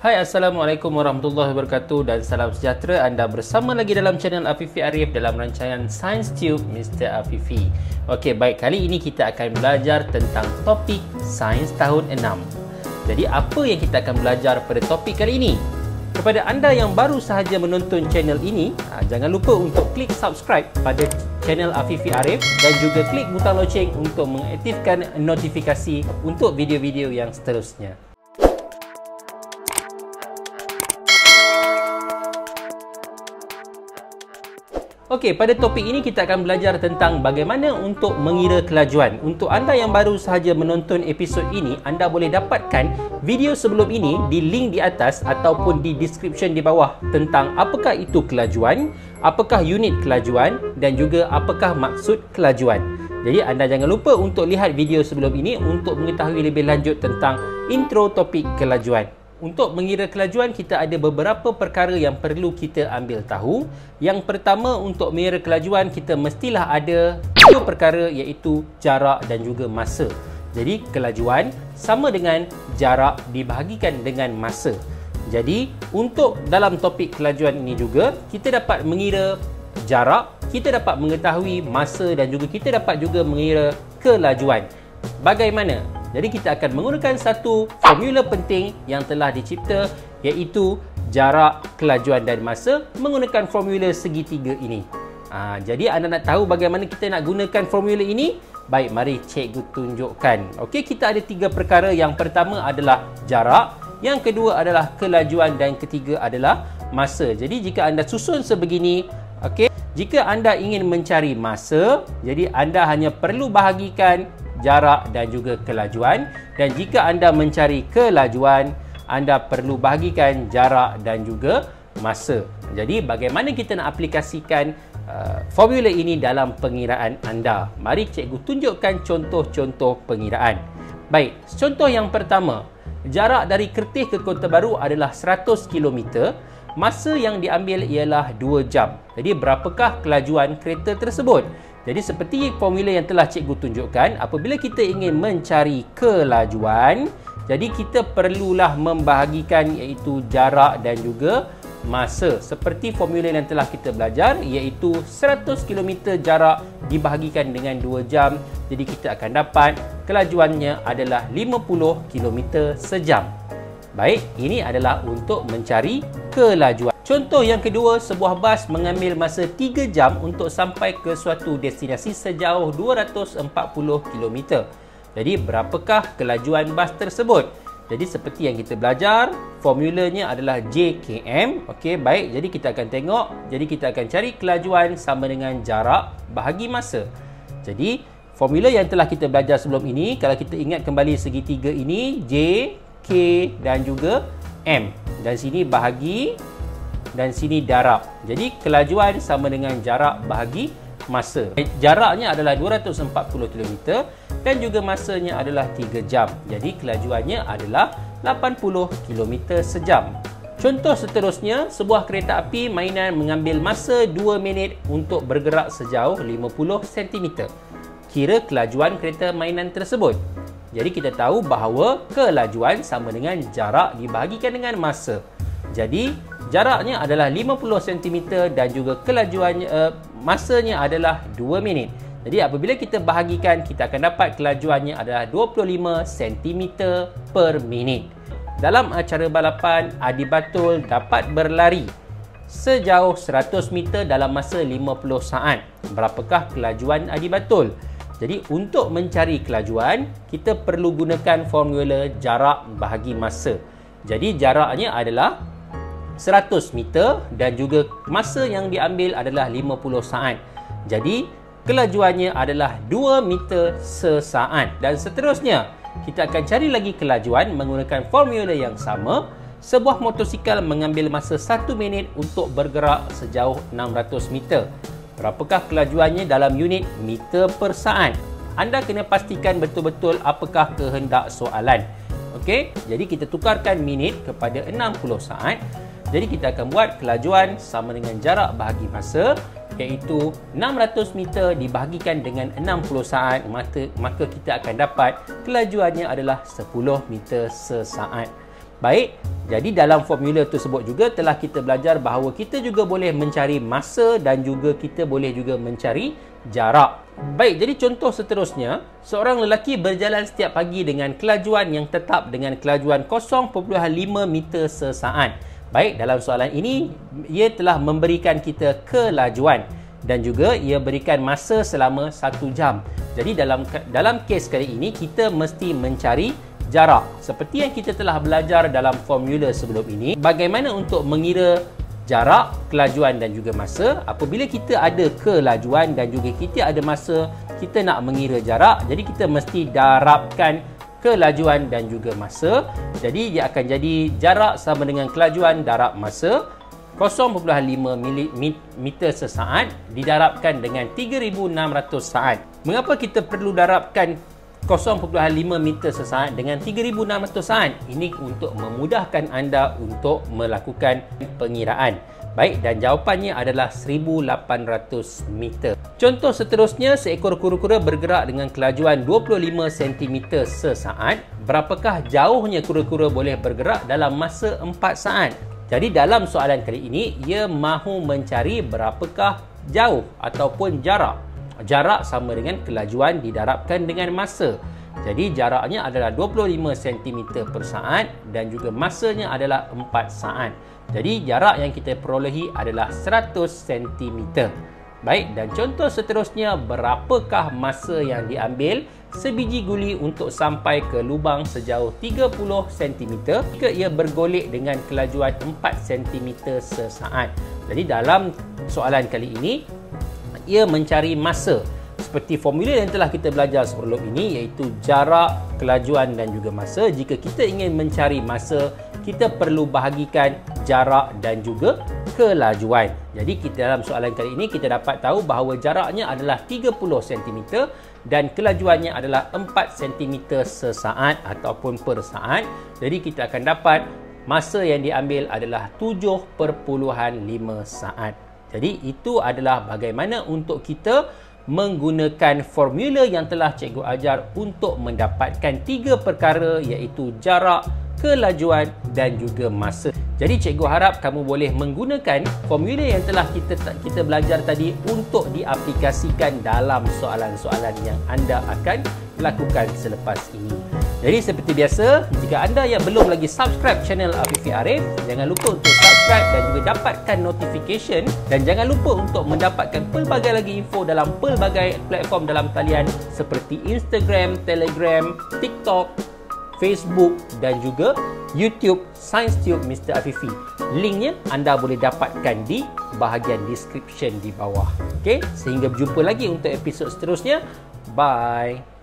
Hai, Assalamualaikum warahmatullahi wabarakatuh dan salam sejahtera. Anda bersama lagi dalam channel Afifi Arif dalam rancangan Science Tube Mr. Afifi. Okey, baik, kali ini kita akan belajar tentang topik Sains tahun 6. Jadi apa yang kita akan belajar pada topik kali ini? Kepada anda yang baru sahaja menonton channel ini, jangan lupa untuk klik subscribe pada channel Afifi Arif dan juga klik butang loceng untuk mengaktifkan notifikasi untuk video-video yang seterusnya. Okey, pada topik ini kita akan belajar tentang bagaimana untuk mengira kelajuan. Untuk anda yang baru sahaja menonton episod ini, anda boleh dapatkan video sebelum ini di link di atas ataupun di description di bawah tentang apakah itu kelajuan, apakah unit kelajuan dan juga apakah maksud kelajuan. Jadi anda jangan lupa untuk lihat video sebelum ini untuk mengetahui lebih lanjut tentang intro topik kelajuan. Untuk mengira kelajuan, kita ada beberapa perkara yang perlu kita ambil tahu. Yang pertama, untuk mengira kelajuan, kita mestilah ada dua perkara iaitu jarak dan juga masa. Jadi, kelajuan sama dengan jarak dibahagikan dengan masa. Jadi, untuk dalam topik kelajuan ini juga, kita dapat mengira jarak, kita dapat mengetahui masa dan juga kita dapat juga mengira kelajuan. Bagaimana? Jadi kita akan menggunakan satu formula penting yang telah dicipta iaitu jarak, kelajuan dan masa menggunakan formula segitiga ini. Jadi anda nak tahu bagaimana kita nak gunakan formula ini? Baik, mari cikgu tunjukkan. Okey, kita ada tiga perkara. Yang pertama adalah jarak, yang kedua adalah kelajuan dan ketiga adalah masa. Jadi jika anda susun sebegini, okey, jika anda ingin mencari masa, jadi anda hanya perlu bahagikan jarak dan juga kelajuan, dan jika anda mencari kelajuan, anda perlu bahagikan jarak dan juga masa. Jadi bagaimana kita nak aplikasikan formula ini dalam pengiraan anda? Mari cikgu tunjukkan contoh-contoh pengiraan. Baik, contoh yang pertama, jarak dari Kertih ke Kota Baru adalah 100 km. Masa yang diambil ialah 2 jam. Jadi berapakah kelajuan kereta tersebut? Jadi seperti formula yang telah cikgu tunjukkan, apabila kita ingin mencari kelajuan, jadi kita perlulah membahagikan iaitu jarak dan juga masa. Seperti formula yang telah kita belajar, iaitu 100 km jarak dibahagikan dengan 2 jam. Jadi kita akan dapat kelajuannya adalah 50 km sejam. Baik, ini adalah untuk mencari kelajuan. Contoh yang kedua, sebuah bas mengambil masa 3 jam untuk sampai ke suatu destinasi sejauh 240 km. Jadi, berapakah kelajuan bas tersebut? Jadi, seperti yang kita belajar, formulanya adalah JKM. Okey, baik. Jadi, kita akan tengok. Jadi, kita akan cari kelajuan sama dengan jarak bahagi masa. Jadi, formula yang telah kita belajar sebelum ini, kalau kita ingat kembali segitiga ini, J, K dan juga M. Dan sini bahagi dan sini darab. Jadi kelajuan sama dengan jarak bahagi masa. Jaraknya adalah 240 km dan juga masanya adalah 3 jam. Jadi kelajuannya adalah 80 km sejam. Contoh seterusnya, sebuah kereta api mainan mengambil masa 2 minit untuk bergerak sejauh 50 cm. Kira kelajuan kereta mainan tersebut. Jadi kita tahu bahawa kelajuan sama dengan jarak dibahagikan dengan masa. Jadi jaraknya adalah 50 cm dan juga kelajuannya masanya adalah 2 minit. Jadi apabila kita bahagikan, kita akan dapat kelajuannya adalah 25 cm per minit. Dalam acara balapan, Adi Batul dapat berlari sejauh 100 meter dalam masa 50 saat. Berapakah kelajuan Adi Batul? Jadi untuk mencari kelajuan, kita perlu gunakan formula jarak bahagi masa. Jadi jaraknya adalah 100 meter dan juga masa yang diambil adalah 50 saat. Jadi kelajuannya adalah 2 meter sesaat. Dan seterusnya, kita akan cari lagi kelajuan menggunakan formula yang sama. Sebuah motosikal mengambil masa 1 minit untuk bergerak sejauh 600 meter. Berapakah kelajuannya dalam unit meter per saat? Anda kena pastikan betul-betul apakah kehendak soalan. Okey, jadi kita tukarkan minit kepada 60 saat. Jadi kita akan buat kelajuan sama dengan jarak bahagi masa, iaitu 600 meter dibahagikan dengan 60 saat, maka kita akan dapat kelajuannya adalah 10 meter sesaat. Baik, jadi dalam formula tersebut juga telah kita belajar bahawa kita juga boleh mencari masa dan juga kita boleh juga mencari jarak. Baik, jadi contoh seterusnya, seorang lelaki berjalan setiap pagi dengan kelajuan yang tetap dengan kelajuan 0.5 meter sesaat. Baik, dalam soalan ini, ia telah memberikan kita kelajuan dan juga ia berikan masa selama 1 jam. Jadi dalam kes kali ini, kita mesti mencari jarak. Seperti yang kita telah belajar dalam formula sebelum ini, bagaimana untuk mengira jarak, kelajuan dan juga masa. Apabila kita ada kelajuan dan juga kita ada masa, kita nak mengira jarak, jadi kita mesti darabkan kelajuan dan juga masa. Jadi dia akan jadi jarak sama dengan kelajuan darab masa 0.5 meter sesaat didarabkan dengan 3,600 saat. Mengapa kita perlu darabkan 0.5 meter sesaat dengan 3,600 saat? Ini untuk memudahkan anda untuk melakukan pengiraan. Baik, dan jawapannya adalah 1,800 meter. Contoh seterusnya, seekor kura-kura bergerak dengan kelajuan 25 cm sesaat. Berapakah jauhnya kura-kura boleh bergerak dalam masa 4 saat? Jadi dalam soalan kali ini, ia mahu mencari berapakah jauh ataupun jarak. Jarak sama dengan kelajuan didarabkan dengan masa. Jadi jaraknya adalah 25 cm per saat dan juga masanya adalah 4 saat. Jadi jarak yang kita perolehi adalah 100 cm. Baik, dan contoh seterusnya, berapakah masa yang diambil sebiji guli untuk sampai ke lubang sejauh 30 cm jika ia bergolek dengan kelajuan 4 cm sesaat. Jadi dalam soalan kali ini, ia mencari masa seperti formula yang telah kita belajar sebelum ini, iaitu jarak, kelajuan dan juga masa. Jika kita ingin mencari masa, kita perlu bahagikan jarak dan juga kelajuan. Jadi dalam soalan kali ini kita dapat tahu bahawa jaraknya adalah 30 cm dan kelajuannya adalah 4 cm sesaat ataupun per saat. Jadi kita akan dapat masa yang diambil adalah 7.5 saat. Jadi itu adalah bagaimana untuk kita menggunakan formula yang telah cikgu ajar untuk mendapatkan 3 perkara, iaitu jarak, kelajuan dan juga masa. Jadi cikgu harap kamu boleh menggunakan formula yang telah kita belajar tadi untuk diaplikasikan dalam soalan-soalan yang anda akan lakukan selepas ini. Jadi seperti biasa, jika anda yang belum lagi subscribe channel Afifi Arif, jangan lupa untuk subscribe dan juga dapatkan notification, dan jangan lupa untuk mendapatkan pelbagai lagi info dalam pelbagai platform dalam talian seperti Instagram, Telegram, TikTok, Facebook dan juga YouTube ScienceTube Mr. Afifi. Linknya anda boleh dapatkan di bahagian description di bawah. Okey, sehingga berjumpa lagi untuk episod seterusnya. Bye.